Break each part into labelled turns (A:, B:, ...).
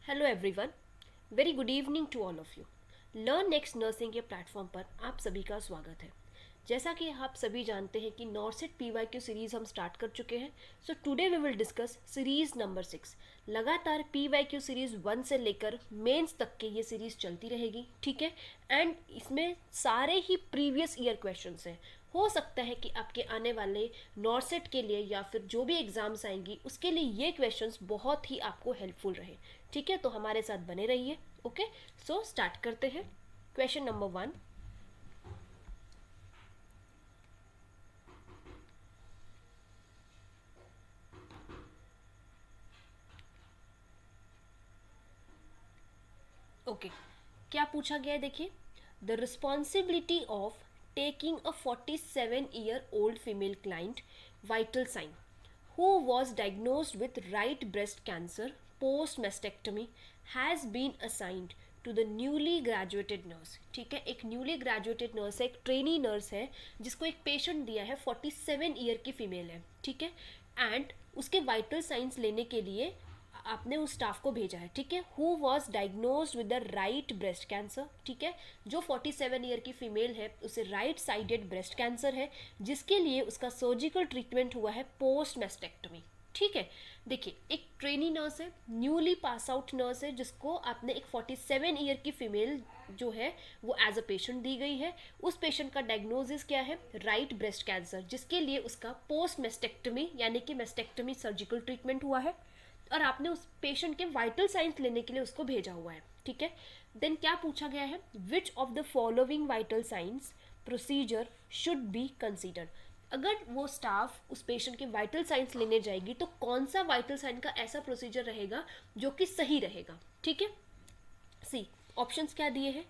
A: Hello everyone, very good evening to all of you. Learn next nursing के platform पर आप सभी का स्वागत है। जैसा कि आप सभी जानते हैं कि नॉर्सेट पीवाईक्यू सीरीज हम स्टार्ट कर चुके हैं। So today we will discuss series number 6। लगातार पीवाईक्यू सीरीज 1 से लेकर मेंस तक के ये सीरीज चलती रहेगी, ठीक है। एंड इसमें सारे ही प्रीवियस ईयर क्वेश्चंस हैं। हो सकता है कि आपके आने वाले नॉर्सेट के लिए या फिर जो भी एग्जाम्स आएंगी उसके लिए ये क्वेश्चंस बहुत ही आपको हेल्पफुल रहे, ठीक है। तो हमारे साथ बने रहिए। ओके, सो स्टार्ट करते हैं। Question number 1। ओके, क्या पूछा गया है देखिए। The responsibility of taking a 47-year-old female client vital sign who was diagnosed with right breast cancer post mastectomy has been assigned to the newly graduated nurse। ठीक है, एक न्यूली ग्रेजुएटेड नर्स है, एक ट्रेनी नर्स है जिसको एक patient दिया है, 47 ईयर की फीमेल है, ठीक है। एंड उसके वाइटल साइंस लेने के लिए आपने उस स्टाफ को भेजा है, ठीक है। Who was diagnosed with the right breast cancer, ठीक है। जो 47 ईयर की फीमेल है उसे राइट साइडेड ब्रेस्ट कैंसर है, जिसके लिए उसका सर्जिकल ट्रीटमेंट हुआ है पोस्ट मेस्टेक्टमी, ठीक है। देखिए, एक ट्रेनी नर्स है, न्यूली पास आउट नर्स है, जिसको आपने एक 47 ईयर की फीमेल जो है वो एज अ पेशेंट दी गई है। उस पेशेंट का डायग्नोसिस क्या है? राइट ब्रेस्ट कैंसर, जिसके लिए उसका पोस्ट मेस्टेक्टमी यानी कि मेस्टेक्टमी सर्जिकल ट्रीटमेंट हुआ है। और आपने उस पेशेंट के वाइटल साइंस लेने के लिए उसको भेजा हुआ है, ठीक है। देन क्या पूछा गया है? विच of the following vital science procedure should be considered. अगर वो स्टाफ उस पेशेंट के वाइटल साइंस लेने जाएगी तो कौन सा वाइटल साइन का ऐसा प्रोसीजर रहेगा जो कि सही रहेगा, ठीक है। सी ऑप्शंस क्या दिए हैं?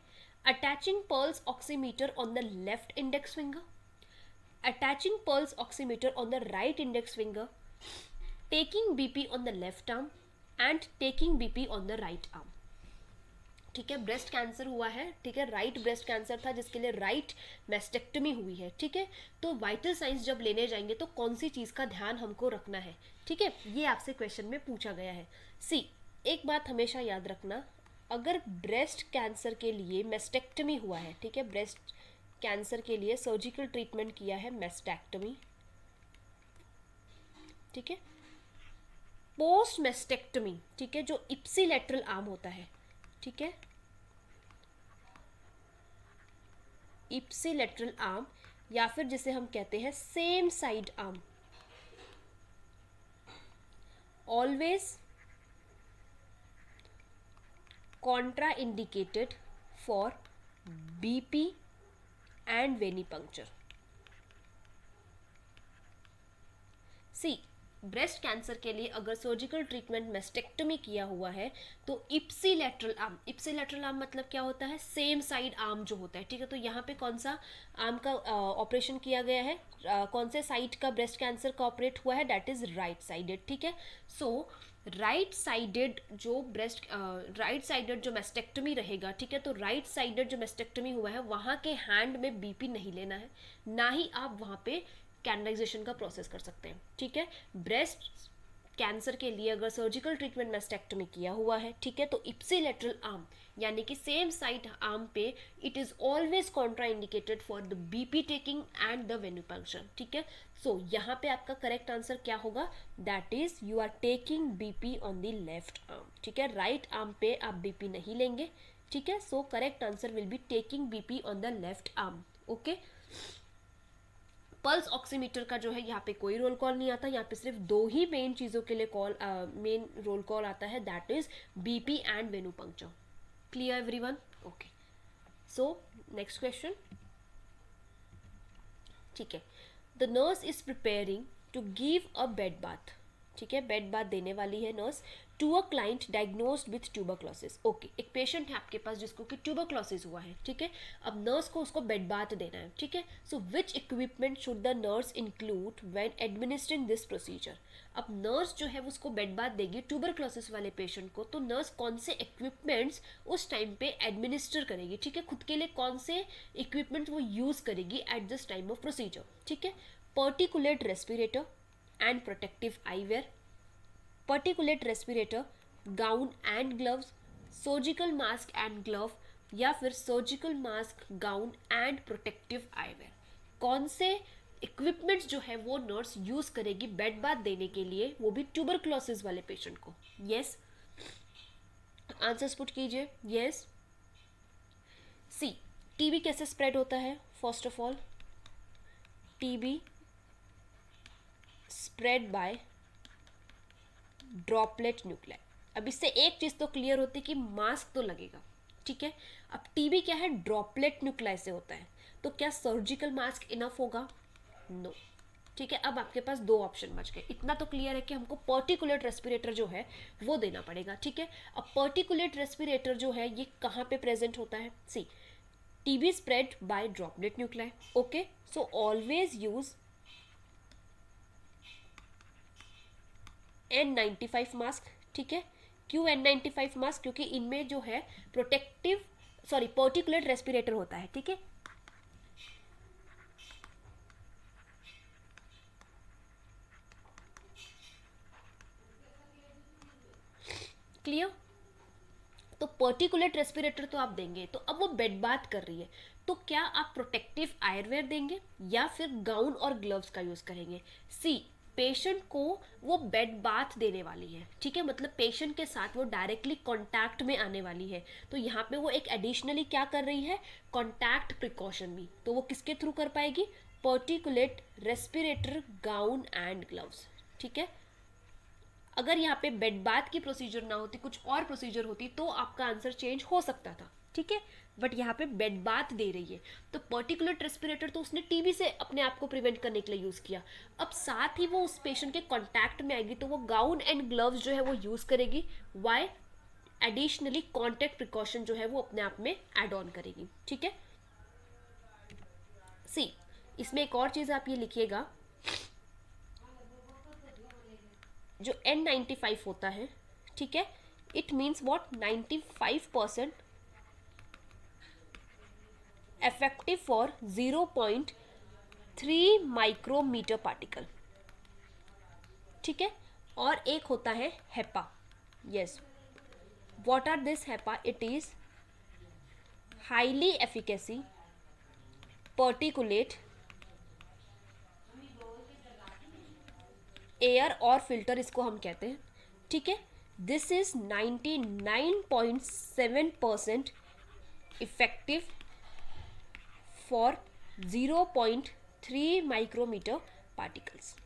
A: Attaching pulse oximeter on the left index finger, attaching pulse oximeter on the right index finger, taking BP on the left arm and taking BP on the right arm, ठीक है। ब्रेस्ट कैंसर हुआ है, ठीक है, right breast cancer था जिसके लिए right mastectomy हुई है, ठीक है। तो वाइटल साइंस जब लेने जाएंगे तो कौन सी चीज़ का ध्यान हमको रखना है, ठीक है, ये आपसे क्वेश्चन में पूछा गया है। सी एक बात हमेशा याद रखना, अगर ब्रेस्ट कैंसर के लिए मेस्टेक्टमी हुआ है, ठीक है, ब्रेस्ट कैंसर के लिए सर्जिकल ट्रीटमेंट किया है मेस्टेक्टमी, ठीक है। पोस्ट मेस्टेक्टमी, ठीक है, जो इप्सीलेटरल आर्म होता है, ठीक है, इप्सीलेटरल आर्म या फिर जिसे हम कहते हैं same side arm, always contraindicated for BP and venipuncture. See breast cancer के लिए अगर सर्जिकल ट्रीटमेंट मेस्टेक्टमी किया हुआ है तो इप्सीलेटरल आर्म, इप्सीलेटरल आर्म मतलब क्या होता है? सेम साइड आर्म जो होता है, ठीक है। तो यहाँ पे कौन सा आर्म का ऑपरेशन किया गया है? कौन से साइड का ब्रेस्ट कैंसर का ऑपरेट हुआ है? दैट इज राइट साइडेड, ठीक है। सो राइट साइडेड जो ब्रेस्ट राइट साइडेड जो मेस्टेक्टमी रहेगा, ठीक है, तो राइट साइडेड जो मेस्टेक्टमी हुआ है वहाँ के हैंड में बीपी नहीं लेना है, ना ही आप वहाँ पे कैनलाइजेशन का प्रोसेस कर सकते हैं, ठीक है। ब्रेस्ट कैंसर के लिए अगर सर्जिकल ट्रीटमेंट मेस्टेक्टमी किया हुआ है, ठीक है, तो इप्सीलेटरल आर्म यानी कि सेम साइड आर्म पे it is always contraindicated for the BP taking and the venepuncture, ठीक है। सो यहाँ पे आपका करेक्ट आंसर क्या होगा? That is you are taking BP on the left arm, ठीक है। राइट आर्म पे आप बीपी नहीं लेंगे, ठीक है। So correct answer will be taking BP on the left arm, okay. Pulse oximeter का जो है यहाँ पे कोई रोल कॉल नहीं आता, यहाँ पे सिर्फ दो ही मेन चीज़ों के लिए मेन रोल कॉल आता है, that is BP and venepuncture. Clear everyone? Okay, so next question, ठीक है। The nurse is preparing to give a bed bath, ठीक है, बेड बाथ देने वाली है nurse to a client diagnosed with tuberculosis. Okay, एक पेशेंट है आपके पास जिसको कि ट्यूबरक्लोसिस हुआ है, ठीक है। अब नर्स को उसको बेड बाथ देना है, ठीक है। So which equipment should the nurse include when administering this procedure. अब नर्स जो है उसको बेड बाथ देगी ट्यूबरक्लोसिस वाले पेशेंट को, तो नर्स कौन से इक्विपमेंट्स उस टाइम पे एडमिनिस्टर करेगी, ठीक है, खुद के लिए कौन से इक्विपमेंट वो यूज करेगी at this time of procedure, ठीक है। Particulate respirator and protective eyewear, particulate respirator, gown and gloves, surgical mask and glove, या फिर surgical mask, gown and protective eyewear. कौन से इक्विपमेंट्स जो है वो नर्स यूज करेगी बेड बाथ देने के लिए, वो भी ट्यूबरक्लोसिस वाले पेशेंट को? यस, आंसर्स पुट कीजिए। यस। सी, टीबी कैसे स्प्रेड होता है? First of all, TB spread by droplet nuclei. अब इससे एक चीज तो क्लियर होती है कि मास्क तो लगेगा, ठीक है। अब टीबी क्या है? ड्रॉपलेट न्यूक्लाई से होता है, तो क्या सर्जिकल मास्क इनफ होगा? नो। ठीक है, अब आपके पास दो ऑप्शन बच गए। इतना तो क्लियर है कि हमको पर्टिकुलेट रेस्पिरेटर जो है वो देना पड़ेगा, ठीक है। अब पर्टिकुलेट रेस्पिरेटर जो है ये कहाँ पे प्रेजेंट होता है? See, TB spread by droplet nuclei. Okay, so always use N95 mask, ठीक है। क्यों N95 मास्क? क्योंकि इनमें जो है प्रोटेक्टिव पर्टिकुलेट रेस्पिरेटर होता है, ठीक है। क्लियर? तो पर्टिकुलेट रेस्पिरेटर तो आप देंगे, तो अब वो बेड बाथ कर रही है, तो क्या आप प्रोटेक्टिव आयरवेयर देंगे या फिर गाउन और ग्लव्स का यूज करेंगे? सी, पेशेंट को वो बेड बाथ देने वाली है, ठीक है, मतलब पेशेंट के साथ वो डायरेक्टली कांटेक्ट में आने वाली है, तो यहाँ पे वो एक एडिशनली क्या कर रही है? कांटेक्ट प्रिकॉशन भी, तो वो किसके थ्रू कर पाएगी? Particulate respirator, gown and gloves, ठीक है। अगर यहाँ पे बेड बाथ की प्रोसीजर ना होती, कुछ और प्रोसीजर होती, तो आपका आंसर चेंज हो सकता था, ठीक है। बट यहाँ पे बेड बाथ दे रही है, तो पर्टिकुलर रेस्पिरेटर तो उसने टीबी से अपने आप को प्रिवेंट करने के लिए यूज किया। अब साथ ही वो उस पेशेंट के कांटेक्ट में आएगी, तो वो गाउन एंड ग्लव्स जो है वो यूज करेगी। वाई? एडिशनली कॉन्टेक्ट प्रिकॉशन जो है वो अपने आप में एड ऑन करेगी, ठीक है। सी, इसमें एक और चीज आप ये लिखिएगा, जो N95 होता है, ठीक है, it means what? 95% effective for 0.3 micrometer particle, ठीक है। और एक होता है HEPA. Yes, what are this HEPA? It is highly efficacy particulate air और फिल्टर, इसको हम कहते हैं, ठीक है। This is 99.7% effective for 0.3 micrometer particles.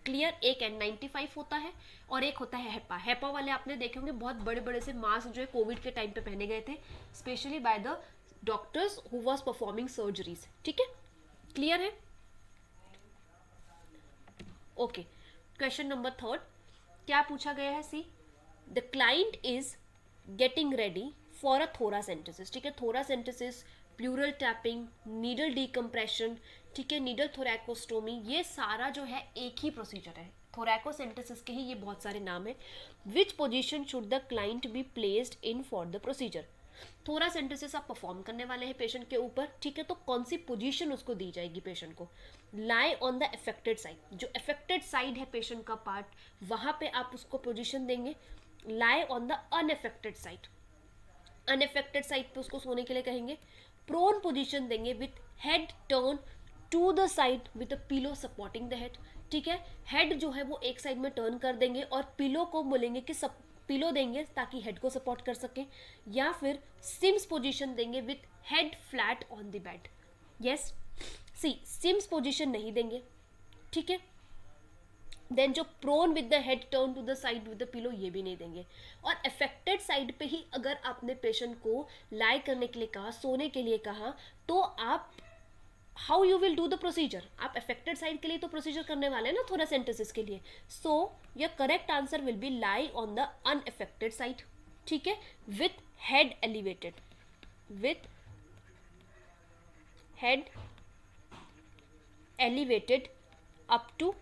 A: Clear? एक N95 होता है और एक होता है हेपा। हेपा वाले आपने देखे होंगे, बहुत बड़े बड़े से मास्क जो है कोविड के टाइम पे पहने गए थे, specially by the doctors who was performing surgeries, ठीक है। क्लियर है? ओके, क्वेश्चन नंबर थर्ड क्या पूछा गया है? See, the client is getting ready for a thoracentesis, ठीक है। Thoracentesis, pleural tapping, needle decompression, ठीक है, नीडल थोरैकोस्टोमी, ये सारा जो है एक ही प्रोसीजर है। थोरैकोसेंटेसिस के ही ये बहुत सारे नाम है। Which position should the client be placed in for the procedure? Thoracentesis आप परफॉर्म करने वाले हैं पेशेंट के ऊपर, ठीक है, तो कौन सी पोजीशन उसको दी जाएगी पेशेंट को? Lie on the affected side, जो अफेक्टेड साइड है पेशेंट का पार्ट, वहां पे आप उसको पोजीशन देंगे। Lie on the unaffected side, unaffected side पे उसको सोने के लिए कहेंगे। प्रोन पोजीशन देंगे with head turn to the side with a pillow supporting the head, ठीक है। हेड जो है वो एक साइड में टर्न कर देंगे और पिलो को बोलेंगे कि सब पिलो देंगे ताकि हेड को सपोर्ट कर सके, या फिर सिम्स पोजीशन देंगे with head flat on the bed. Yes, see, Sims position नहीं देंगे, ठीक है। देन जो prone with the head turn to the side with the pillow, ये भी नहीं देंगे। और अफेक्टेड साइड पे ही अगर आपने पेशेंट को लाई करने के लिए कहा, सोने के लिए कहा, तो आप how you will do the procedure? आप अफेक्टेड साइड के लिए तो प्रोसीजर करने वाले हैं ना थोरासेंटेसिस के लिए, so your correct answer will be lie on the unaffected side, ठीक है, with head elevated, with head elevated up to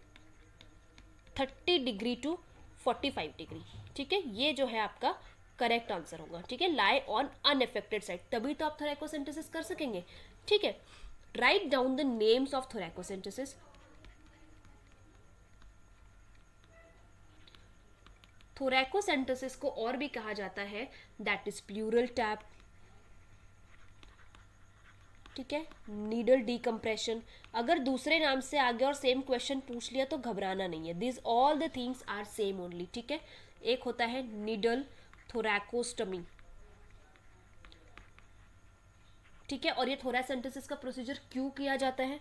A: 30 degree to 45 degree, ठीक है। ये जो है आपका करेक्ट आंसर होगा, ठीक है, लाई ऑन अनअफेक्टेड साइड, तभी तो आप थोरैकोसेंटेसिस कर सकेंगे, ठीक है। Write down the names of thoracocentesis. Thoracocentesis को और भी कहा जाता है दैट इज प्लूरल टैप, ठीक है, नीडल डीकम्प्रेशन। अगर दूसरे नाम से आ गया और सेम क्वेश्चन पूछ लिया तो घबराना नहीं है, this all the things are same only, ठीक है। एक होता है नीडल थोरैकोस्टमी, ठीक है, और ये थोरैसेंटोसिस का प्रोसीजर क्यों किया जाता है?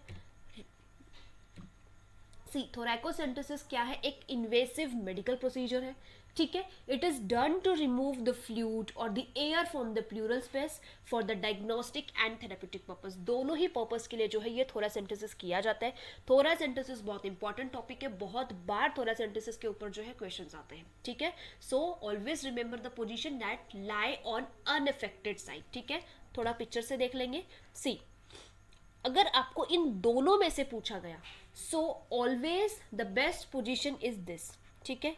A: सी, थोरैकोसेंटोसिस क्या है? एक इन्वेसिव मेडिकल प्रोसीजर है, ठीक है। It is done to remove the fluid और the air from the pleural space for the diagnostic and therapeutic purpose. दोनों ही पर्पस के लिए जो है ये थोरैसेंटोसिस किया जाता है। थोरैसेंटोसिस बहुत इंपॉर्टेंट टॉपिक है, बहुत बार थोरैसेंटोसिस के ऊपर जो है क्वेश्चंस आते हैं, ठीक है। So always remember the position that lie on unaffected side, ठीक है। थोड़ा पिक्चर से देख लेंगे। सी, अगर आपको इन दोनों में से पूछा गया, so always the best position is this, ठीक है,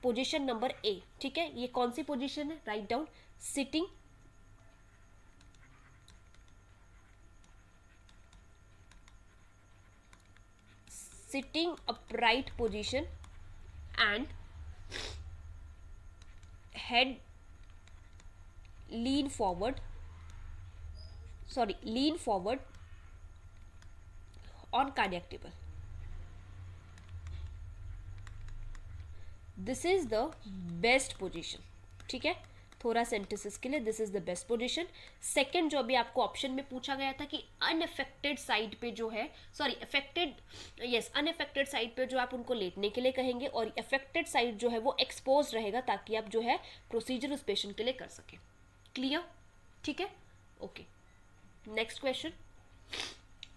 A: पोजीशन नंबर ए, ठीक है। ये कौन सी पोजीशन है? Write down, sitting, sitting upright position and head lean forward, lean forward on cardiac table. This is the best position, ठीक है, थोरैसेंटोसिस के लिए this is the best position. Second जो अभी आपको ऑप्शन में पूछा गया था कि अनअफेक्टेड साइड पे जो है, अनअफेक्टेड साइड पे जो आप उनको लेटने के लिए कहेंगे और अफेक्टेड साइड जो है वो एक्सपोज रहेगा ताकि आप जो है प्रोसीजर उस पेशेंट के लिए कर सके। क्लियर, ठीक है, okay. Next question,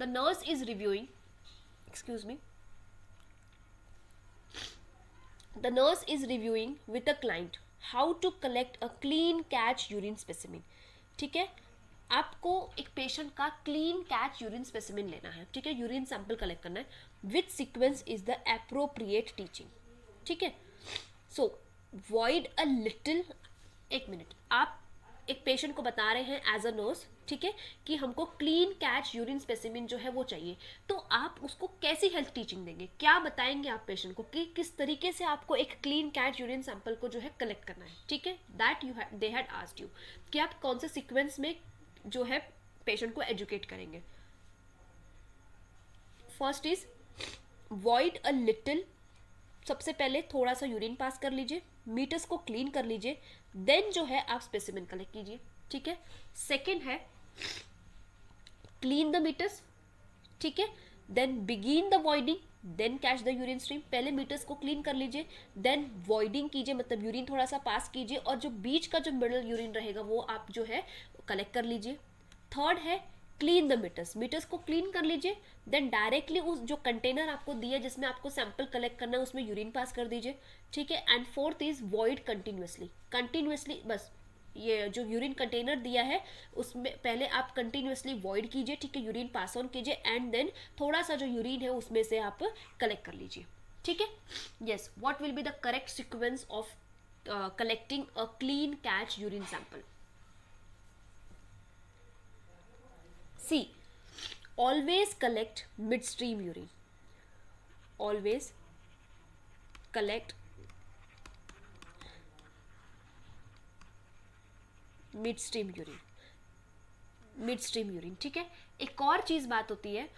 A: the nurse is reviewing, excuse me, the nurse is reviewing with a client how to collect a clean catch urine specimen, ठीक है। आपको एक पेशेंट का क्लीन कैच यूरिन स्पेसिमिन लेना है, ठीक है, यूरिन सैंपल कलेक्ट करना है। विच sequence is the appropriate teaching, ठीक है। सो वॉइड अ लिटिल, एक मिनट, आप एक पेशेंट को बता रहे हैं एज अ नर्स, ठीक है, कि हमको क्लीन कैच यूरिन स्पेसिमिन जो है वो चाहिए, तो आप उसको कैसी हेल्थ टीचिंग देंगे? क्या बताएंगे आप पेशेंट को कि किस तरीके से आपको एक क्लीन कैच यूरिन सैंपल को जो है कलेक्ट करना है, ठीक है। That they had asked you कि आप कौन से सीक्वेंस में जो है पेशेंट को एजुकेट करेंगे। First is void a little, सबसे पहले थोड़ा सा यूरिन पास कर लीजिए, मीटर्स को क्लीन कर लीजिए, देन जो है आप स्पेसिमिन कलेक्ट कीजिए, ठीक है। सेकेंड है क्लीन द मीटर्स, ठीक है, then begin the voiding, then catch the urine stream. पहले मीटर्स को क्लीन कर लीजिए, देन वॉइडिंग कीजिए, मतलब यूरिन थोड़ा सा पास कीजिए और जो बीच का जो मिडल यूरिन रहेगा वो आप जो है कलेक्ट कर लीजिए। थर्ड है क्लीन द मीटर्स, मीटर्स को क्लीन कर लीजिए, देन डायरेक्टली उस जो कंटेनर आपको दिया जिसमें आपको सैंपल कलेक्ट करना है उसमें यूरिन पास कर दीजिए, ठीक है। And fourth is void continuously, बस ये जो यूरिन कंटेनर दिया है उसमें पहले आप कंटिन्यूसली वॉइड कीजिए, ठीक है, यूरिन पास ऑन कीजिए एंड देन थोड़ा सा जो यूरिन है उसमें से आप कलेक्ट कर लीजिए, ठीक है। Yes, what will be the correct sequence of collecting a clean catch urine sample? See, always collect midstream urine, always collect midstream urine, ठीक है। एक और चीज बात होती है,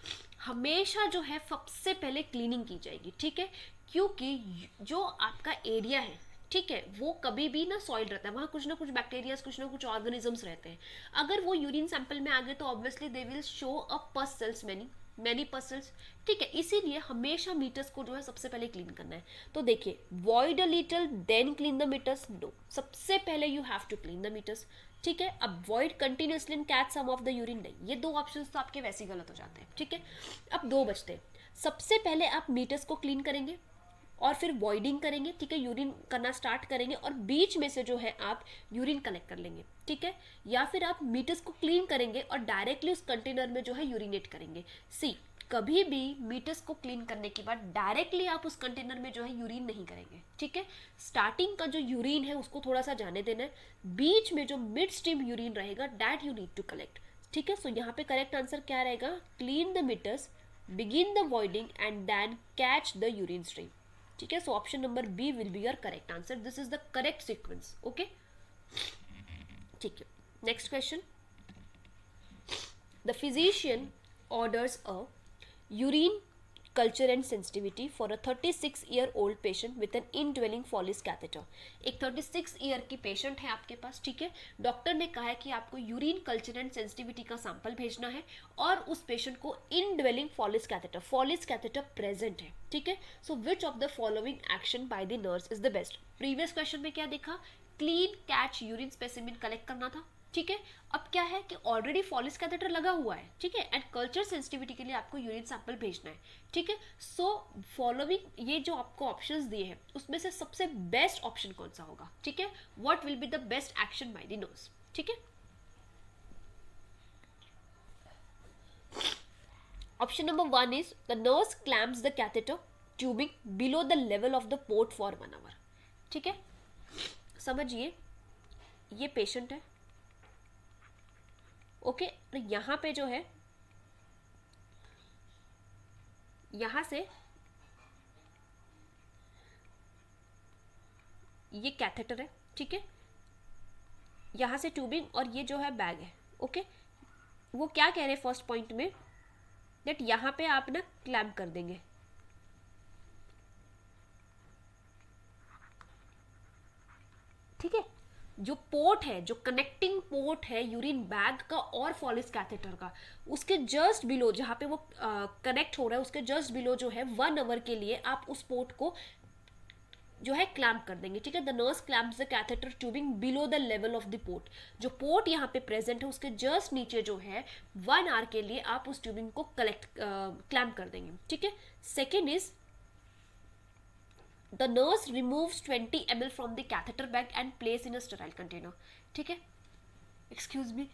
A: हमेशा जो है सबसे पहले क्लीनिंग की जाएगी, ठीक है, क्योंकि जो आपका एरिया है, ठीक है, वो कभी भी ना सॉइल रहता है, वहाँ कुछ ना कुछ बैक्टीरियाज, कुछ ना कुछ ऑर्गेनिजम्स रहते हैं। अगर वो यूरिन सैंपल में आ गए तो ऑब्वियसली दे विल शो अ पस सेल्स, मैनी पस सेल्स, ठीक है। इसीलिए हमेशा मीटर्स को जो है सबसे पहले क्लीन करना है। तो देखिए, void a little then clean the meatus, no, सबसे पहले you have to clean the meatus, ठीक है। अब void continuously and catch some of the urine, नहीं, ये दो ऑप्शंस तो आपके वैसे ही गलत हो जाते हैं, ठीक है। अब दो बचते हैं, सबसे पहले आप मीटर्स को क्लीन करेंगे और फिर वॉइडिंग करेंगे, ठीक है, यूरिन करना स्टार्ट करेंगे और बीच में से जो है आप यूरिन कलेक्ट कर लेंगे, ठीक है। या फिर आप मीटर्स को क्लीन करेंगे और डायरेक्टली उस कंटेनर में जो है यूरिनेट करेंगे। सी, कभी भी मीटर्स को क्लीन करने के बाद डायरेक्टली आप उस कंटेनर में जो है यूरिन नहीं करेंगे, ठीक है। स्टार्टिंग का जो यूरिन है उसको थोड़ा सा जाने देना है, बीच में जो मिड स्ट्रीम यूरिन रहेगा that you need to collect, ठीक है। सो यहाँ पे करेक्ट आंसर क्या रहेगा? Clean the meatus, begin the voiding and then catch the urine stream, ठीक है, so option number B will be your correct answer, this is the correct sequence. Okay, ठीक है, next question. The physician orders a urine culture and sensitivity for a 36-year-old patient with an indwelling Foley's catheter। एक 36 year की patient है आपके पास, ठीक है, doctor ने कहा है कि आपको यूरिन कल्चर एंड सेंसिटिविटी का सैंपल भेजना है और उस पेशेंट को इनड्वेलिंग Foley's कैथेटर प्रेजेंट है, ठीक है। So which of the following action by the nurse is the best. Previous question में क्या देखा, clean catch urine specimen collect करना था, ठीक है। अब क्या है कि ऑलरेडी Foley's कैथेटर लगा हुआ है, ठीक है, एंड कल्चर सेंसिटिविटी के लिए आपको यूरिन सैंपल भेजना है, ठीक है। सो फॉलोइंग ये जो आपको ऑप्शंस दिए हैं उसमें से सबसे बेस्ट ऑप्शन कौन सा होगा, ठीक है, what will be the best action by the nurse, ठीक है। Option number 1 is the nurse clamps the catheter tubing below the level of the port for 1 hour, ठीक है। समझिए, ये पेशेंट है, ओके, तो यहां पे जो है, यहां से ये कैथेटर है, ठीक है, यहां से ट्यूबिंग और ये जो है बैग है, ओके। वो क्या कह रहे हैं फर्स्ट पॉइंट में, दैट यहां पे आप ना क्लैम्प कर देंगे, ठीक है। जो पोर्ट है, जो कनेक्टिंग पोर्ट है यूरिन बैग का और Foley's कैथेटर का, उसके जस्ट बिलो जहाँ पे वो कनेक्ट हो रहा है उसके जस्ट बिलो जो है 1 आवर के लिए आप उस पोर्ट को जो है क्लैम्प कर देंगे, ठीक है। The nurse clamps the catheter tubing below the level of the port. जो पोर्ट यहाँ पे प्रेजेंट है उसके जस्ट नीचे जो है 1 आवर के लिए आप उस ट्यूबिंग को क्लैम्प कर देंगे, ठीक है। Second is the nurse removes 20 ml from the catheter bag and place in a sterile container, ठीक है, excuse me।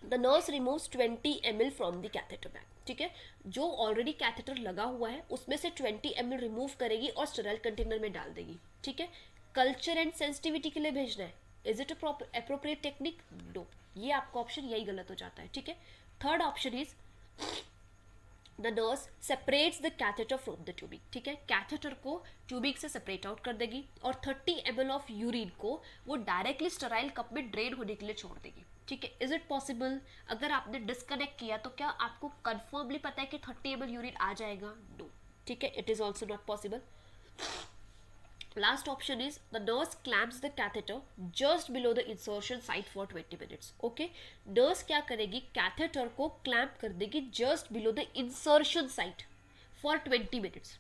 A: the nurse removes 20 ml from the catheter bag, ठीक है। जो ऑलरेडी कैथेटर लगा हुआ है उसमें से 20 ml रिमूव करेगी और स्टेराइल कंटेनर में डाल देगी, ठीक है। कल्चर एंड सेंसिटिविटी के लिए भेजना है, is it appropriate technique, no, ये आपका ऑप्शन यही गलत हो जाता है, ठीक है। Third option is the nurse separates the catheter from the tubing, ठीक है, कैथेटर को ट्यूबिंग से सेपरेट आउट कर देगी और 30 ml ऑफ यूरिन को वो डायरेक्टली स्टेराइल कप में ड्रेन होने के लिए छोड़ देगी, ठीक है। इज इट पॉसिबल, अगर आपने डिस्कनेक्ट किया तो क्या आपको कंफर्मली पता है कि 30 ml यूरिन आ जाएगा, नो, ठीक है, it is also not possible. Last option is the nurse clamps the catheter just below the insertion site for 20 minutes. Okay, nurse क्या करेगी, catheter को clamp कर देगी just below the insertion site for 20 minutes.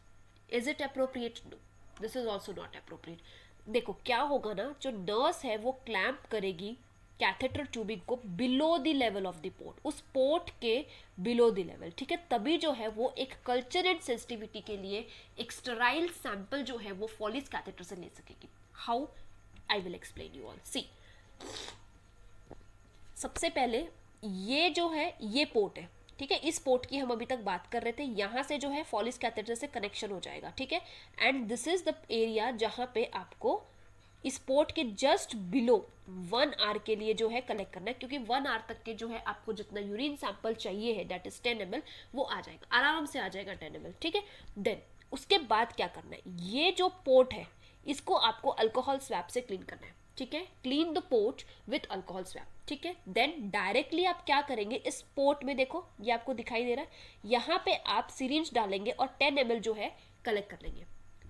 A: Is it appropriate? No, this is also not appropriate. देखो क्या होगा ना, जो nurse है वो clamp करेगी कैथेटर ट्यूबिंग को below the level of the port, उस पोर्ट के बिलो द लेवल, ठीक है, तभी जो है वो एक कल्चर एंड सेंसिटिविटी के लिए एक स्टेराइल सैंपल जो है वो Foley's कैथेटर से ले सकेगी। How, I will explain you all. See, सबसे पहले ये जो है ये पोर्ट है, ठीक है, इस पोर्ट की हम अभी तक बात कर रहे थे, यहाँ से जो है Foley's कैथेटर से कनेक्शन हो जाएगा, ठीक है, and this is the area जहाँ पे आपको इस पोर्ट के जस्ट बिलो 1 आवर के लिए जो है कलेक्ट करना है, क्योंकि 1 आवर तक के जो है आपको जितना यूरिन सैंपल चाहिए है दैट इज 10 ml वो आ जाएगा, आराम से आ जाएगा 10 ml, ठीक है। देन उसके बाद क्या करना है, ये जो पोर्ट है इसको आपको अल्कोहल स्वैप से क्लीन करना है, ठीक है, clean the port with alcohol swap, ठीक है। देन डायरेक्टली आप क्या करेंगे, इस पोर्ट में देखो ये आपको दिखाई दे रहा है, यहाँ पे आप सिरिंज डालेंगे और 10 ml जो है कलेक्ट कर लेंगे,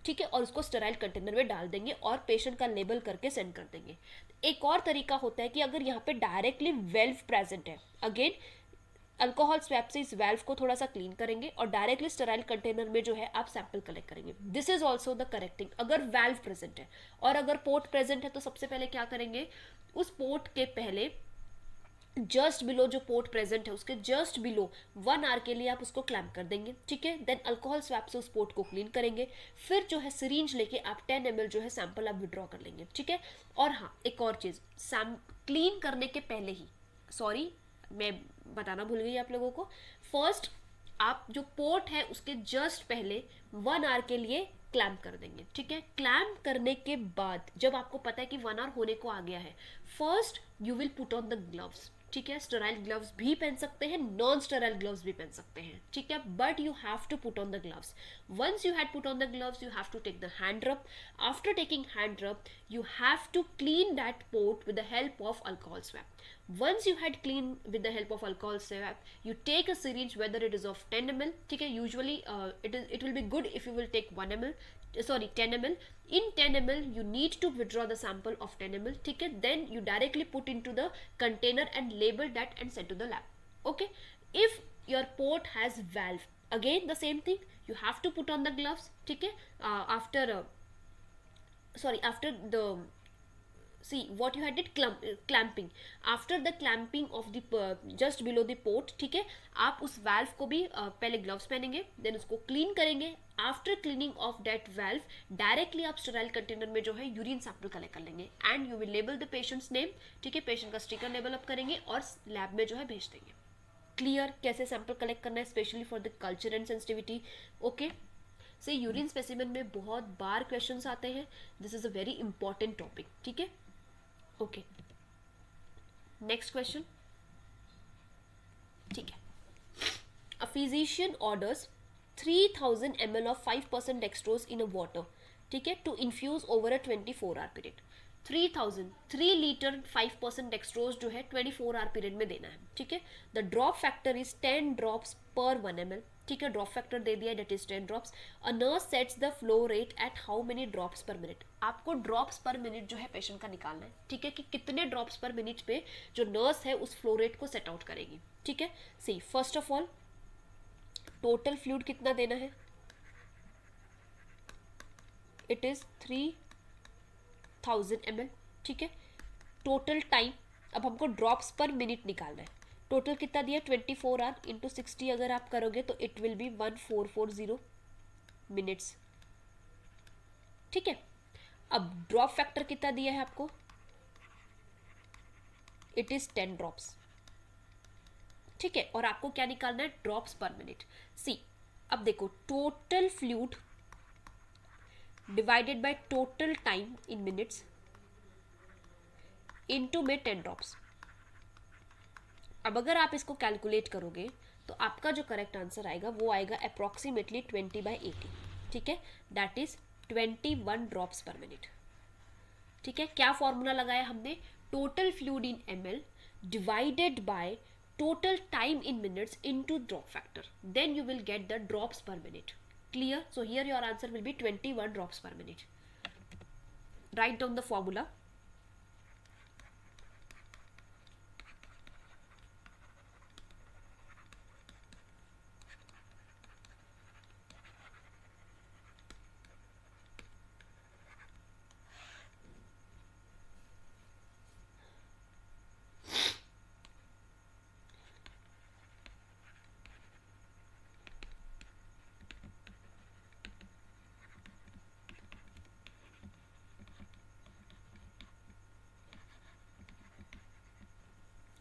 A: ठीक है, और उसको स्टेराइल कंटेनर में डाल देंगे और पेशेंट का लेबल करके सेंड कर देंगे। एक और तरीका होता है कि अगर यहाँ पे डायरेक्टली वेल्व प्रेजेंट है, अगेन अल्कोहल स्वैप से इस वेल्व को थोड़ा सा क्लीन करेंगे और डायरेक्टली स्टेराइल कंटेनर में जो है आप सैंपल कलेक्ट करेंगे। This is also the correcting अगर वेल्व प्रेजेंट है, और अगर पोर्ट प्रेजेंट है तो सबसे पहले क्या करेंगे, उस पोर्ट के पहले जस्ट बिलो जो पोर्ट प्रेजेंट है उसके जस्ट बिलो 1 आवर के लिए आप उसको क्लैम्प कर देंगे, ठीक है। देन अल्कोहल स्वैप से उस पोर्ट को क्लीन करेंगे, फिर जो है सिरिंज लेके आप 10 ml जो है सैंपल आप विड्रॉ कर लेंगे, ठीक है। और हाँ, एक और चीज़, क्लीन करने के पहले ही, सॉरी मैं बताना भूल गई आप लोगों को, फर्स्ट आप जो पोर्ट है उसके जस्ट पहले 1 आवर के लिए क्लैम्प कर देंगे, ठीक है। क्लैम्प करने के बाद जब आपको पता है कि 1 आवर होने को आ गया है, first you will put on the gloves, ठीक है, स्टेराइल ग्लव्स भी पहन सकते हैं, नॉन स्टेराइल ग्लव्स भी पहन सकते हैं, ठीक है, but you have to put on the gloves. Once you had put on the gloves, you have to take the hand rub. After taking hand rub, you have to clean that port with the help of alcohol swab. Once you had cleaned with the help of alcohol swab, you take a syringe, whether it is of 10 ml, ठीक है, usually it will be good if you will take 1 ml, sorry 10 ml. In 10 ml you need to withdraw the sample of 10 ml, ठीक है, then you directly put into the container and label that and send to the lab. Okay, if your port has valve, again the same thing, you have to put on the gloves, ठीक है, after the, see what you had did clamping. After the clamping of the just below the port, ठीक है, आप उस valve को भी पहले gloves पहनेंगे, देन उसको क्लीन करेंगे. After cleaning of that valve, directly आप स्टेराइल कंटेनर में जो है यूरिन सैंपल कलेक्ट कर लेंगे and you will label the patients name, ठीक है, पेशेंट का स्टिकर लेबल अप करेंगे और लैब में जो है भेज देंगे. क्लियर कैसे सैंपल कलेक्ट करना है, specially for the culture and sensitivity. Okay, से यूरिन स्पेसिमेन में बहुत बार क्वेश्चंस आते हैं. This is a very important topic, ठीक है. ओके, नेक्स्ट क्वेश्चन, ठीक है. A physician orders 3000 ml of 5% dextrose in a water, ठीक है, to infuse over a 24 hour period. 3000 3 litre 5% dextrose जो है 24 आवर पीरियड में देना है, ठीक है. The drop factor is 10 drops per 1 ml, ठीक है, ड्रॉप फैक्टर दे दिया, that is 10 drops. A nurse sets the flow rate at how many drops per minute. आपको ड्रॉप्स पर मिनट जो है पेशेंट का निकालना है, ठीक है, कि कितने ड्रॉप्स पर मिनट पे जो नर्स है उस फ्लो रेट को सेट आउट करेगी, ठीक है. See first of all total fluid कितना देना है, इट इज 3000 ml, ठीक है. टोटल टाइम, अब हमको ड्रॉप्स पर मिनट निकालना है. टोटल कितना दिया 24 आवर इंटू 60 अगर आप करोगे तो इट विल बी 1440 मिनट्स, ठीक है. अब ड्रॉप फैक्टर कितना दिया है आपको, इट इज 10 ड्रॉप्स, ठीक है. और आपको क्या निकालना है, ड्रॉप्स पर मिनट. सी अब देखो, total fluid divided by total time in minutes into में 10 ड्रॉप्स. अब अगर आप इसको कैलकुलेट करोगे तो आपका जो करेक्ट आंसर आएगा वो आएगा अप्रॉक्सीमेटली 20/80, ठीक है, that is 21 drops per minute, ठीक है. क्या फॉर्मूला लगाया हमने, total fluid in ml divided by total time in minutes into drop factor, then you will get the drops per minute. Clear? So here your answer will be 21 drops per minute. Write down the formula.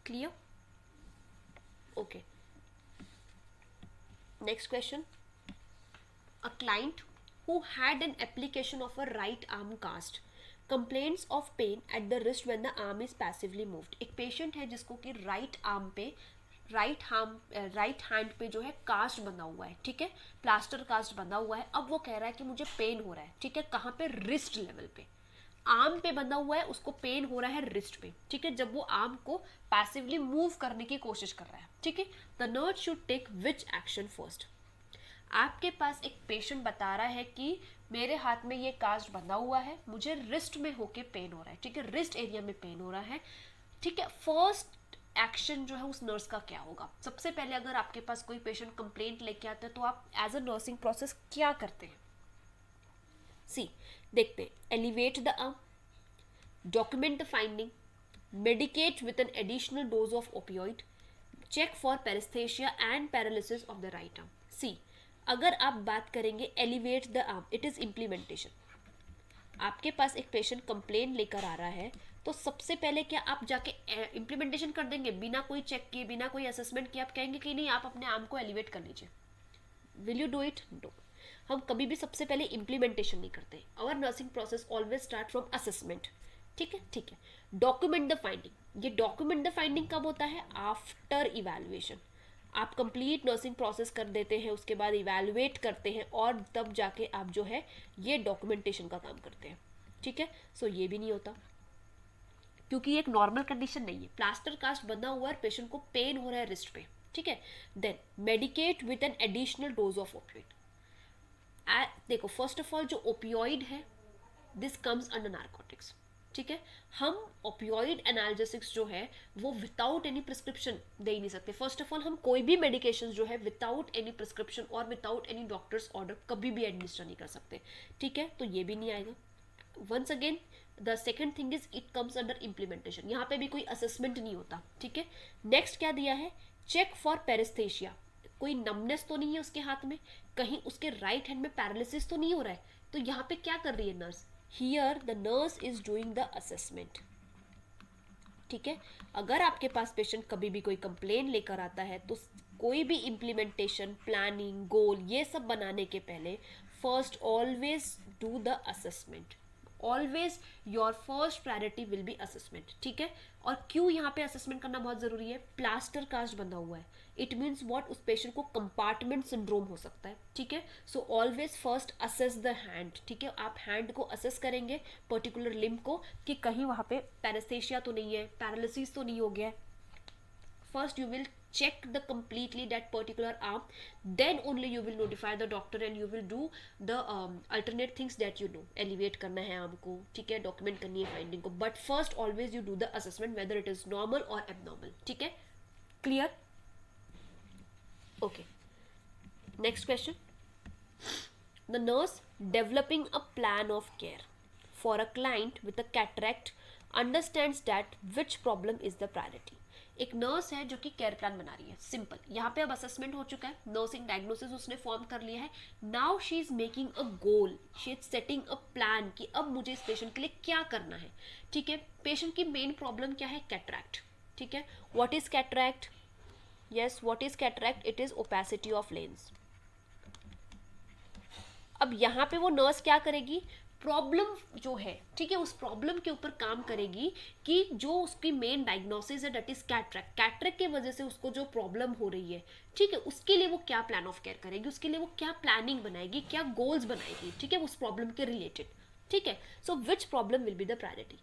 A: Clear? Okay. Next question. A client who had an application of a right arm cast complains of pain at the wrist when the arm is passively moved. एक patient है जिसको कि right arm पे right hand पे जो है cast बना हुआ है, ठीक है, प्लास्टर कास्ट बना हुआ है. अब वो कह रहा है कि मुझे पेन हो रहा है, ठीक है, कहाँ पे, रिस्ट लेवल पे. आर्म पे बंधा हुआ है, उसको पेन हो रहा है रिस्ट पे, ठीक है, जब वो आर्म को पैसिवली मूव करने की कोशिश कर रहा है, ठीक है. The nurse should take which action first. आपके पास एक पेशेंट बता रहा है कि मेरे हाथ में ये कास्ट बंधा हुआ है, मुझे रिस्ट में होके पेन हो रहा है, ठीक है, रिस्ट एरिया में पेन हो रहा है, ठीक है. फर्स्ट एक्शन जो है उस नर्स का क्या होगा. सबसे पहले अगर आपके पास कोई पेशेंट कंप्लेंट लेके आता है तो आप एज अ नर्सिंग प्रोसेस क्या करते हैं. सी देखते हैं, elevate the arm, document the finding, medicate with an additional dose of opioid, check for paresthesia and paralysis of the right arm. See अगर आप बात करेंगे elevate the arm, it is implementation. आपके पास एक पेशेंट कंप्लेन लेकर आ रहा है तो सबसे पहले क्या आप जाके इम्प्लीमेंटेशन कर देंगे बिना कोई चेक किए, बिना कोई असेसमेंट किए. आप कहेंगे कि नहीं, आप अपने आर्म को एलिवेट कर लीजिए. Will you do it? No. हम कभी भी सबसे पहले इम्प्लीमेंटेशन नहीं करते. Our nursing process always start from assessment, ठीक है, ठीक है. डॉक्यूमेंट द फाइंडिंग, ये डॉक्यूमेंट द फाइंडिंग कब होता है? After evaluation. आप कंप्लीट नर्सिंग प्रोसेस कर देते हैं, उसके बाद इवैल्यूएट करते हैं और तब जाके आप जो है ये डॉक्यूमेंटेशन का काम करते हैं, ठीक है। सो ये भी नहीं होता क्योंकि ये एक नॉर्मल कंडीशन नहीं है। प्लास्टर कास्ट बना हुआ है, पेशेंट को पेन हो रहा है रिस्ट पे, ठीक है। Then medicate with an additional dose of opioid. देखो फर्स्ट ऑफ ऑल जो ओपियोइड है दिस कम्स अंडर नार्कोटिक्स, ठीक है। हम ओपियोइड एनाल्जेसिक्स जो है वो विदाउट एनी प्रिस्क्रिप्शन दे ही नहीं सकते। फर्स्ट ऑफ ऑल हम कोई भी मेडिकेशन जो है विदाउट एनी प्रिस्क्रिप्शन और विदाउट एनी डॉक्टर्स ऑर्डर कभी भी एडमिनिस्टर नहीं कर सकते, ठीक है। तो ये भी नहीं आएगा। Once again the second thing is it comes under implementation. यहाँ पे भी कोई असेसमेंट नहीं होता, ठीक है। नेक्स्ट क्या दिया है? Check for paresthesia. कोई नमनेस तो नहीं है उसके हाथ में, कहीं उसके राइट हैंड में पैरालिसिस तो नहीं हो रहा है। तो यहाँ पे क्या कर रही है nurse? Here the nurse is doing the assessment, ठीक है। अगर आपके पास पेशेंट कभी भी कोई कंप्लेन लेकर आता है तो कोई भी इम्प्लीमेंटेशन, प्लानिंग, गोल ये सब बनाने के पहले first always do the assessment. Always your first priority will be assessment, ठीक है। और क्यों यहाँ पे असेसमेंट करना बहुत जरूरी है? प्लास्टर कास्ट बंधा हुआ है, इट मीन्स वॉट, उस पेशेंट को कंपार्टमेंट सिंड्रोम हो सकता है, ठीक है। So always first assess the hand, ठीक है। आप हैंड को असेस करेंगे, पर्टिकुलर लिम्ब को, कि कहीं वहाँ पे पैरास्थेशिया तो नहीं है, पैरालिसिस तो नहीं हो गया है। First you will check the completely that particular arm, then only you will notify the doctor and you will do the alternate things that you know. Elevate करना है arm को, ठीक है, document करनी है finding को, but first always you do the assessment whether it is normal or abnormal, ठीक है। Clear? Okay. Next question. The nurse developing a plan of care for a client with a cataract understands that which problem is the priority. एक nurse है जो कि care plan बना रही है, simple. यहाँ पे अब असेसमेंट हो चुका है, नर्सिंग डायग्नोसिस उसने फॉर्म कर लिया है। Now she is making a goal, she is setting a plan कि अब मुझे इस पेशेंट के लिए क्या करना है, ठीक है। पेशेंट की मेन प्रॉब्लम क्या है? कैटरैक्ट, ठीक है। What is cataract? Yes, what is cataract? It is opacity of lens. अब यहाँ पे वो नर्स क्या करेगी? प्रॉब्लम जो है, ठीक है, उस प्रॉब्लम के ऊपर काम करेगी कि जो उसकी मेन डायग्नोसिस है दैट इज कैटरैक्ट, कैटरैक्ट की वजह से उसको जो प्रॉब्लम हो रही है, ठीक है, उसके लिए वो क्या प्लान ऑफ केयर करेगी, उसके लिए वो क्या प्लानिंग बनाएगी, क्या गोल्स बनाएगी, ठीक है, उस प्रॉब्लम के रिलेटेड, ठीक है। So which problem will be the priority?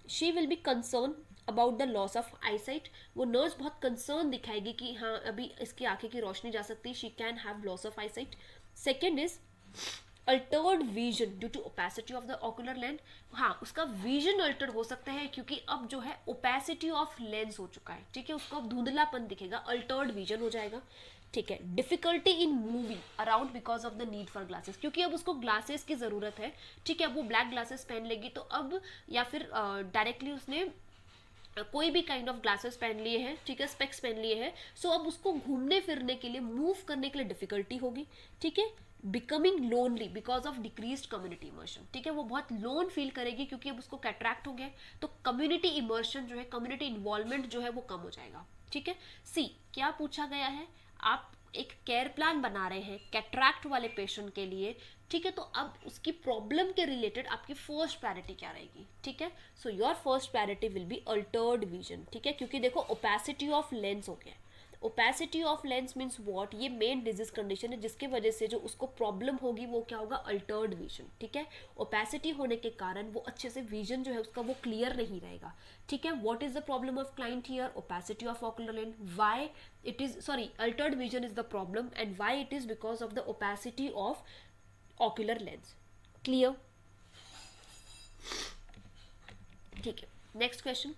A: She will be concern about the loss of eyesight. वो नर्स बहुत कंसर्न दिखाएगी कि हाँ अभी इसकी आंखें की रोशनी जा सकती है, she can have loss of eyesight. Second is altered vision due to opacity of the ocular lens. हाँ, उसका विजन अल्टर्ड हो सकता है क्योंकि अब जो है ओपेसिटी ऑफ लेंस हो चुका है, ठीक है, उसको अब धुंधलापन दिखेगा, अल्टर्ड विजन हो जाएगा, ठीक है। Difficulty in moving around because of the need for glasses, क्योंकि अब उसको ग्लासेस की जरूरत है, ठीक है। अब वो ब्लैक ग्लासेस पहन लेगी तो अब, या फिर डायरेक्टली उसने कोई भी काइंड ऑफ ग्लासेस पहन लिए हैं, ठीक है, स्पेक्स पहन लिए हैं, सो अब उसको घूमने फिरने के लिए, मूव करने के लिए डिफिकल्टी होगी, ठीक है। Becoming lonely because of decrease community immersion, ठीक है, वो बहुत लोन फील करेगी क्योंकि अब उसको कैटरैक्ट हो गया, तो कम्युनिटी इमर्शन जो है, कम्युनिटी इन्वॉल्वमेंट जो है वो कम हो जाएगा, ठीक है। सी, क्या पूछा गया है? आप एक केयर प्लान बना रहे हैं कैटरैक्ट वाले पेशेंट के लिए, ठीक है, तो अब उसकी प्रॉब्लम के रिलेटेड आपकी फर्स्ट प्रायोरिटी क्या रहेगी, ठीक है। So your first priority will be altered vision, ठीक है, क्योंकि देखो ओपेसिटी ऑफ लेंस हो गया। Opacity of lens means what? ये मेन डिजीज कंडीशन है जिसकी वजह से जो उसको प्रॉब्लम होगी वो क्या होगा? अल्टर्ड विजन, ठीक है। ओपेसिटी होने के कारण वो अच्छे से विजन जो है उसका वो क्लियर नहीं रहेगा, ठीक है। What is the problem of client here? Opacity of ocular lens. Why it is, sorry, Altered vision is the problem and why it is because of the opacity of ocular lens. Clear? ठीक है। Next question.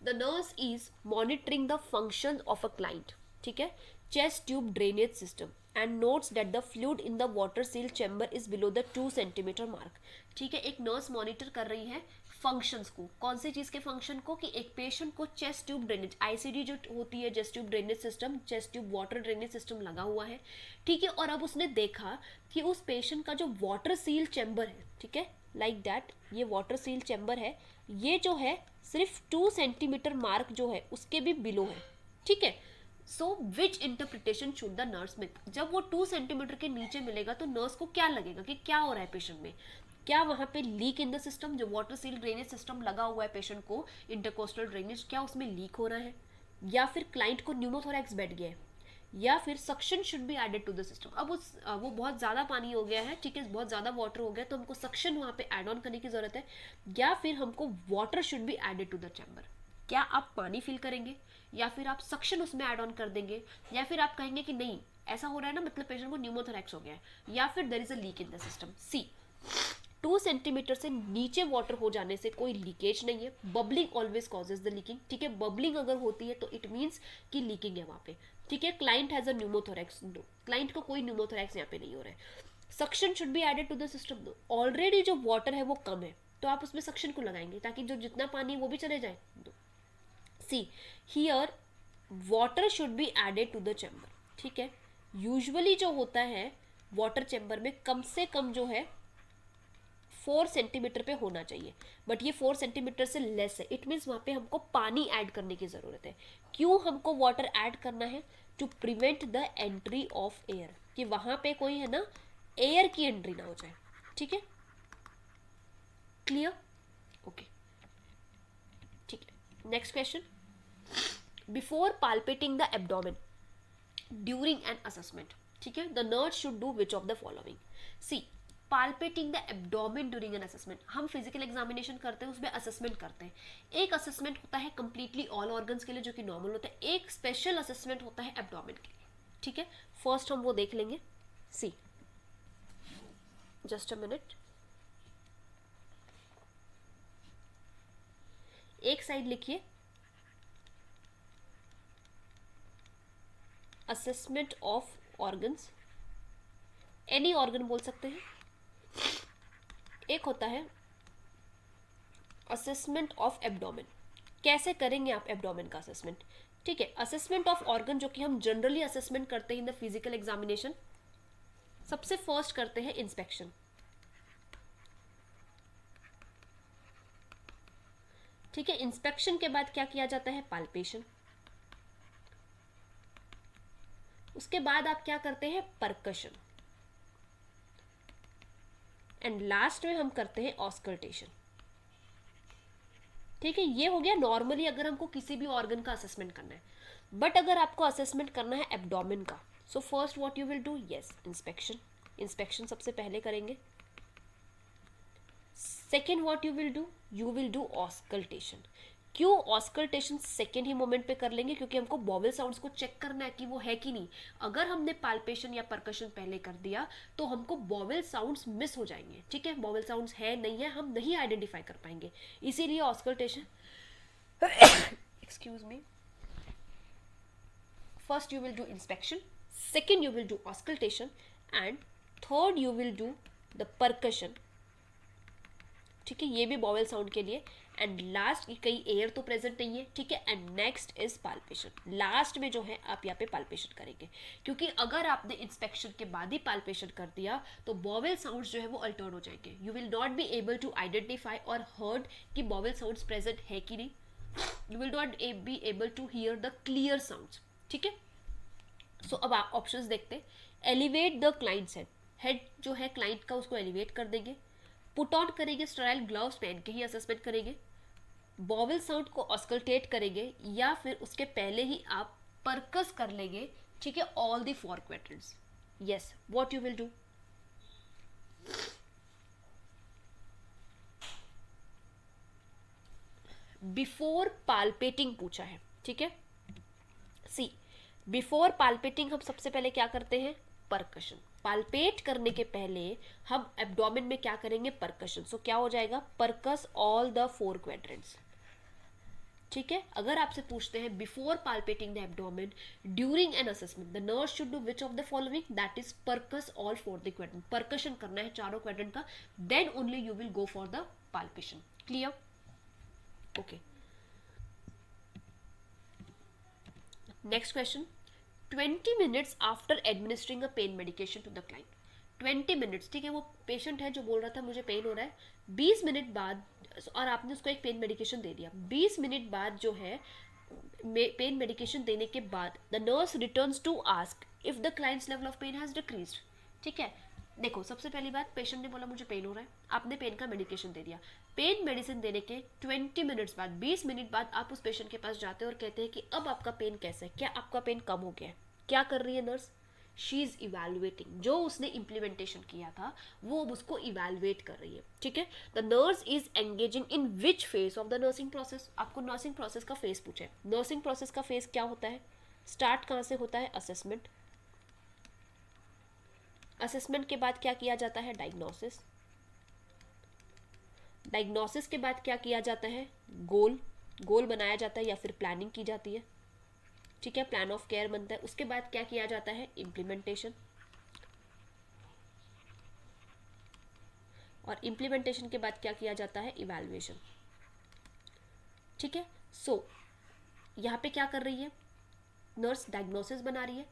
A: The nurse is monitoring the function of a client, ठीक है, chest tube drainage system and notes that the fluid in the water seal chamber is below the 2 centimetre mark, ठीक है। एक nurse monitor कर रही है functions को, कौन सी चीज के फंक्शन को? कि एक पेशेंट को चेस्ट ट्यूब ड्रेनेज, आईसीडी जो होती है, chest tube drainage system, chest tube water drainage system लगा हुआ है, ठीक है। और अब उसने देखा कि उस पेशेंट का जो वाटर सील चैम्बर है, ठीक है, लाइक दैट, ये वाटर सील चैम्बर है, ये जो है सिर्फ 2 सेंटीमीटर मार्क जो है उसके भी बिलो है, ठीक है। So which interpretation should the nurse make? जब वो 2 सेंटीमीटर के नीचे मिलेगा तो नर्स को क्या लगेगा कि क्या हो रहा है पेशेंट में? क्या वहाँ पे लीक इन द सिस्टम, जो वाटर सील ड्रेनेज सिस्टम लगा हुआ है पेशेंट को, इंटरकोस्टल ड्रेनेज, क्या उसमें लीक हो रहा है, या फिर क्लाइंट को न्यूमोथोरैक्स बैठ गया है, या फिर suction should be added to the system. अब वो बहुत ज़्यादा पानी हो गया है, ठीक है, बहुत ज़्यादा वाटर हो गया, तो हमको सक्शन वहाँ पे ऐड ऑन करने की ज़रूरत है, या फिर हमको water should be added to the chamber. क्या आप पानी फिल करेंगे, या फिर आप सक्शन उसमें ऐड ऑन कर देंगे, या फिर आप कहेंगे कि नहीं ऐसा हो रहा है ना, मतलब पेशेंट को न्यूमोथोरैक्स हो गया है, या फिर there is a leak in the system. C, 2 centimetre से नीचे वाटर हो जाने से कोई लीकेज नहीं है, bubbling always causes the leaking, ठीक है, बबलिंग अगर होती है तो इट मीन्स कि लीकिंग है वहाँ पे, ठीक है। Client has a pneumothorax, no, client को कोई न्यूमोथोरैक्स यहाँ पे नहीं हो रहा है। Suction should be added to the system, दो, ऑलरेडी जो वाटर है वो कम है, तो आप उसमें सक्शन को लगाएंगे ताकि जो जितना पानी है वो भी चले जाए। See, here water should be added to the chamber, ठीक है। यूजुअली जो होता है वाटर चैम्बर में कम से कम जो है 4 सेंटीमीटर पे होना चाहिए, बट ये 4 सेंटीमीटर से लेस है, इट मीन्स वहाँ पे हमको पानी ऐड करने की ज़रूरत है। क्यों हमको वाटर ऐड करना है? To prevent the entry of air, कि वहाँ पे कोई है ना एयर की एंट्री ना हो जाए, ठीक है, क्लियर, ओके, ठीक है। Next question, before palpating the abdomen during an assessment, ठीक है, the nurse should do which of the following. C, palpating the abdomen during an assessment, हम फिजिकल एग्जामिनेशन करते हैं उसमें असेसमेंट करते हैं। एक असेसमेंट होता है कंप्लीटली ऑल ऑर्गन्स के लिए जो कि नॉर्मल होता है, एक स्पेशल असेसमेंट होता है एब्डोमेन के लिए, ठीक है। फर्स्ट हम वो देख लेंगे। सी, जस्ट अ मिनट, एक साइड लिखिए assessment of organs, any organ बोल सकते हैं। एक होता है असेसमेंट ऑफ एब्डोमेन, कैसे करेंगे आप एब्डोमेन का असेसमेंट, ठीक है। असेसमेंट ऑफ ऑर्गन जो कि हम जनरली असेसमेंट करते हैं इन द फिजिकल एग्जामिनेशन, सबसे फर्स्ट करते हैं इंस्पेक्शन, ठीक है। इंस्पेक्शन के बाद क्या किया जाता है? पाल्पेशन। उसके बाद आप क्या करते हैं? परकशन, एंड लास्ट में हम करते हैं ऑस्कल्टेशन, ठीक है। ये हो गया नॉर्मली अगर हमको किसी भी ऑर्गन का असेसमेंट करना है, बट अगर आपको असेसमेंट करना है एब्डोमेन का, so first what you will do, yes, inspection, inspection सबसे पहले करेंगे। Second what you will do auscultation. क्यों ऑस्कल्टेशन सेकेंड ही मोमेंट पे कर लेंगे? क्योंकि हमको बॉवल साउंड्स को चेक करना है कि वो है कि नहीं। अगर हमने पाल्पेशन या परकशन पहले कर दिया तो हमको बॉवल साउंड्स मिस हो जाएंगे, ठीक है, बॉवल साउंड्स है नहीं है हम नहीं आइडेंटिफाई कर पाएंगे, इसीलिए auscultation excuse me, first you will do inspection, second you will do auscultation, and third you will do the percussion, ठीक है, ये भी बॉवल साउंड के लिए, एंड लास्ट कहीं एयर तो प्रेजेंट नहीं है, ठीक है, and next is palpation, last में जो है आप यहाँ पे पाल्पेशन करेंगे, क्योंकि अगर आपने इंस्पेक्शन के बाद ही पाल्पेशन कर दिया तो बॉवल साउंड्स जो है वो अल्टर्न हो जाएंगे, you will not be able to identify और हर्ड कि बॉवल साउंड्स प्रेजेंट है कि नहीं, you will not be able to hear the clear sounds, ठीक है। सो अब आप ऑप्शंस देखते, elevate the client's head, head जो है क्लाइंट का उसको एलिवेट कर देंगे, पुट ऑन करेंगे, स्टेराइल ग्लव्स पहन के ही असेसमेंट करेंगे, बॉवल साउंड को ऑस्कल्टेट करेंगे, या फिर उसके पहले ही आप परकस कर लेंगे, ठीक है, all the 4 quadrants. Yes, what you will do, before पाल्पेटिंग पूछा है, ठीक है। सी, बिफोर पाल्पेटिंग हम सबसे पहले क्या करते हैं? परकशन। पाल्पेट करने के पहले हम एब्डोमेन में क्या करेंगे? परकशन। सो क्या हो जाएगा? परकस ऑल द 4 क्वाड्रेंट्स, ठीक है। अगर आपसे पूछते हैं before palpating the abdomen during an assessment the nurse should do which of the following, that is percuss all 4 the quadrant, percussion करना है चारों क्वाड्रेंट का, then only you will go for the palpation, clear, okay. Next question, 20 minutes after administering a pain medication to the client, 20 minutes, ठीक है, वो patient है जो बोल रहा था मुझे पेन हो रहा है, 20 मिनट बाद, और आपने उसको एक पेन मेडिकेशन दे दिया, 20 मिनट बाद जो है पेन मेडिकेशन देने के बाद the nurse returns to ask if the client's level of pain has decreased, ठीक है। देखो सबसे पहली बात, पेशेंट ने बोला मुझे पेन हो रहा है, आपने पेन का मेडिकेशन दे दिया। पेन मेडिसिन देने के 20 मिनट्स बाद, 20 मिनट बाद आप उस पेशेंट के पास जाते हो और कहते हैं कि अब आपका पेन कैसा है, क्या आपका पेन कम हो गया है? क्या कर रही है नर्स? शी इज इवेलुएटिंग, जो उसने इम्प्लीमेंटेशन किया था वो अब उसको इवेलुएट कर रही है, ठीक है। The nurse is engaging in which phase of the nursing process? आपको नर्सिंग प्रोसेस का फेज पूछा है। नर्सिंग प्रोसेस का फेज क्या होता है? स्टार्ट कहाँ से होता है? असेसमेंट। असेसमेंट के बाद क्या किया जाता है? डायग्नोसिस। डायग्नोसिस के बाद क्या किया जाता है? गोल। गोल बनाया जाता है या फिर प्लानिंग की जाती है, ठीक है, प्लान ऑफ केयर बनता है। उसके बाद क्या किया जाता है? इम्प्लीमेंटेशन। और इम्प्लीमेंटेशन के बाद क्या किया जाता है? इवैल्यूएशन, ठीक है। सो यहाँ पे क्या कर रही है नर्स? डायग्नोसिस बना रही है,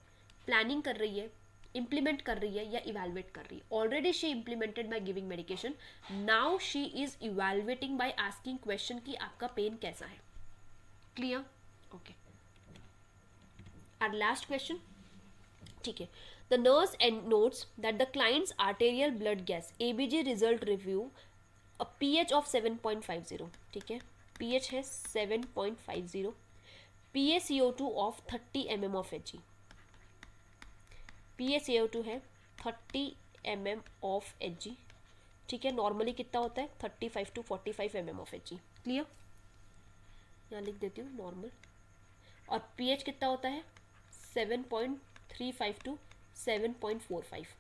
A: प्लानिंग कर रही है, इम्प्लीमेंट कर रही है या इवेलुएट कर रही है। Already she implemented by giving medication, now she is evaluating by asking question कि आपका पेन कैसा है। Clear? Okay. Our last question, ठीक है। The nurse and notes that the client's arterial blood gas ABG result review a pH of 7.50, ठीक है, pH है 7.50, PaCO2 of 30 mm of Hg, PaCO2 है 30 mm ऑफ Hg, ठीक है। Normally कितना होता है? 35 to 45 mm of Hg। Clear? यहाँ लिख देती हूँ नॉर्मल। और pH कितना होता है? 7.35 to 7.45,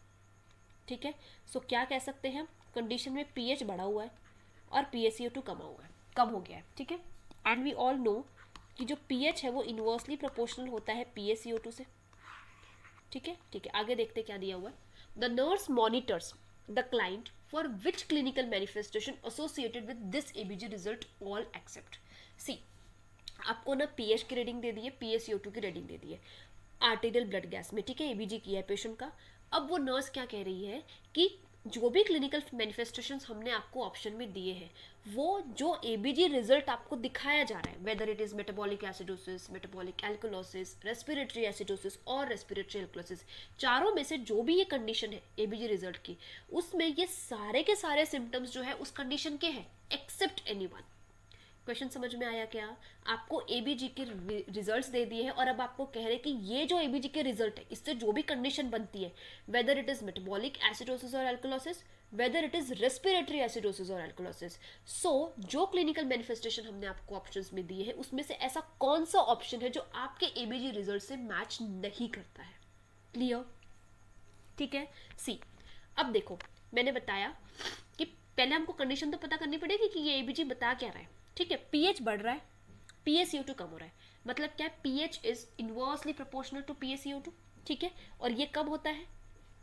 A: ठीक है। सो क्या कह सकते हैं हम? कंडीशन में pH बढ़ा हुआ है और PaCO2 कम हो गया है, ठीक है। एंड वी ऑल नो कि जो pH है वो इन्वर्सली प्रोपोर्शनल होता है PaCO2 से, ठीक है। ठीक है, आगे देखते क्या दिया हुआ है। The nurse monitors the client for which clinical manifestation associated with this ABG result all except. See, आपको ना पीएच की रीडिंग दे दी है, PaCO2 की रीडिंग दे दी है आर्टेरियल ब्लड गैस में, ठीक है, एबीजी किया है पेशेंट का। अब वो नर्स क्या कह रही है कि जो भी क्लिनिकल मैनिफेस्टेशंस हमने आपको ऑप्शन में दिए हैं, वो जो एबीजी रिजल्ट आपको दिखाया जा रहा है, whether it is metabolic acidosis, metabolic alkalosis, respiratory acidosis और रेस्पिरेटरी एल्कोलोसिस, चारों में से जो भी ये कंडीशन है एबीजी रिजल्ट की, उसमें ये सारे के सारे सिम्टम्स जो है उस कंडीशन के हैं एक्सेप्ट एनी वन। क्वेश्चन समझ में आया क्या? आपको एबीजी के रिजल्ट्स दे दिए हैं और अब आपको कह रहे हैं कि ये जो एबीजी के रिजल्ट है इससे जो भी कंडीशन बनती है, whether it is metabolic acidosis और alkalosis, whether it is respiratory acidosis और एल्कोलोसिस, सो जो क्लिनिकल मैनिफेस्टेशन हमने आपको ऑप्शंस में दिए हैं उसमें से ऐसा कौन सा ऑप्शन है जो आपके एबीजी रिजल्ट से मैच नहीं करता है? क्लियर? ठीक है। सी, अब देखो मैंने बताया कि पहले हमको कंडीशन तो पता करनी पड़ेगी कि ये एबीजी बता क्या रहा है, ठीक है। पीएच बढ़ रहा है, PaCO2 कम हो रहा है, मतलब क्या है? PH is inversely proportional to PaCO2, ठीक है। और ये कब होता है?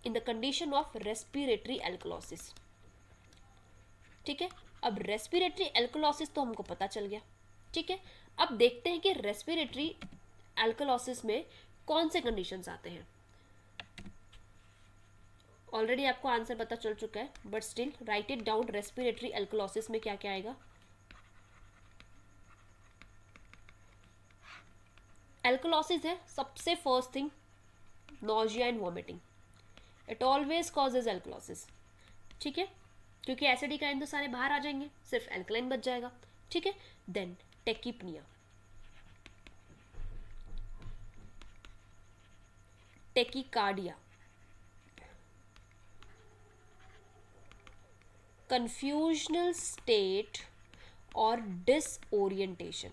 A: In the condition of respiratory alkalosis, ठीक है। अब रेस्पिरेटरी एल्कोलोसिस तो हमको पता चल गया, ठीक है। अब देखते हैं कि रेस्पिरेटरी एल्कोलोसिस में कौन से कंडीशंस आते हैं। ऑलरेडी आपको आंसर पता चल चुका है, but still right it down. Respiratory alkalosis में क्या क्या आएगा? एल्कोलोसिस है सबसे first thing, nausea and vomiting, it always causes alkalosis, ठीक है, क्योंकि एसिडिक आयन तो सारे बाहर आ जाएंगे, सिर्फ एल्कलाइन बच जाएगा, ठीक है। देन टेकिपनिया, टेकिकार्डिया, कंफ्यूजनल स्टेट और डिसओरिएंटेशन,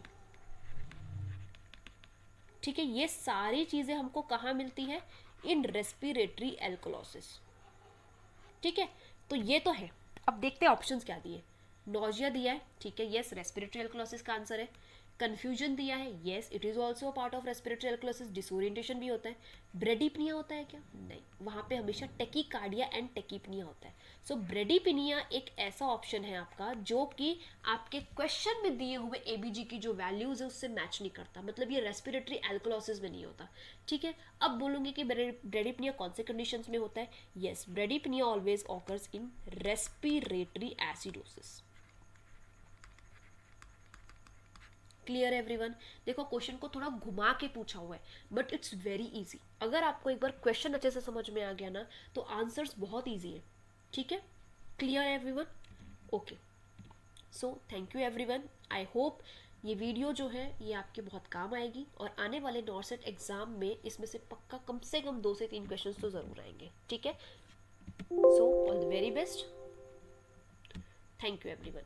A: ठीक है। ये सारी चीजें हमको कहाँ मिलती है? इन रेस्पिरेटरी एल्कोलोसिस, ठीक है। तो ये तो है। अब देखते हैं ऑप्शंस क्या दिए। नॉजिया दिया है, ठीक है, यस, रेस्पिरेटरी एल्कोलोसिस का आंसर है। कंफ्यूजन दिया है, yes, it is also part of respiratory alkalosis. Disorientation भी होता है। ब्रेडिपनिया होता है क्या? नहीं, वहाँ पे हमेशा टेकिकार्डिया एंड टेकिपनिया होता है। सो ब्रेडिपनिया एक ऐसा ऑप्शन है आपका जो कि आपके क्वेश्चन में दिए हुए एबीजी की जो वैल्यूज है उससे मैच नहीं करता, मतलब ये रेस्पिरेटरी एल्कोलोसिस में नहीं होता, ठीक है। अब बोलूंगी कि ब्रेडिपनिया कौन से कंडीशंस में होता है? Yes, bradypnoea always occurs in respiratory acidosis. Clear everyone? देखो क्वेश्चन को थोड़ा घुमा के पूछा हुआ है बट इट्स वेरी इजी। अगर आपको एक बार क्वेश्चन अच्छे से समझ में आ गया ना तो आंसर्स बहुत इजी है। ठीक है, clear everyone? Okay, so thank you everyone. I hope ये वीडियो जो है ये आपके बहुत काम आएगी और आने वाले नॉर्सेट एग्जाम में इसमें से पक्का कम से कम 2 से 3 क्वेश्चन तो ज़रूर आएंगे। ठीक है, so all the very best, thank you everyone.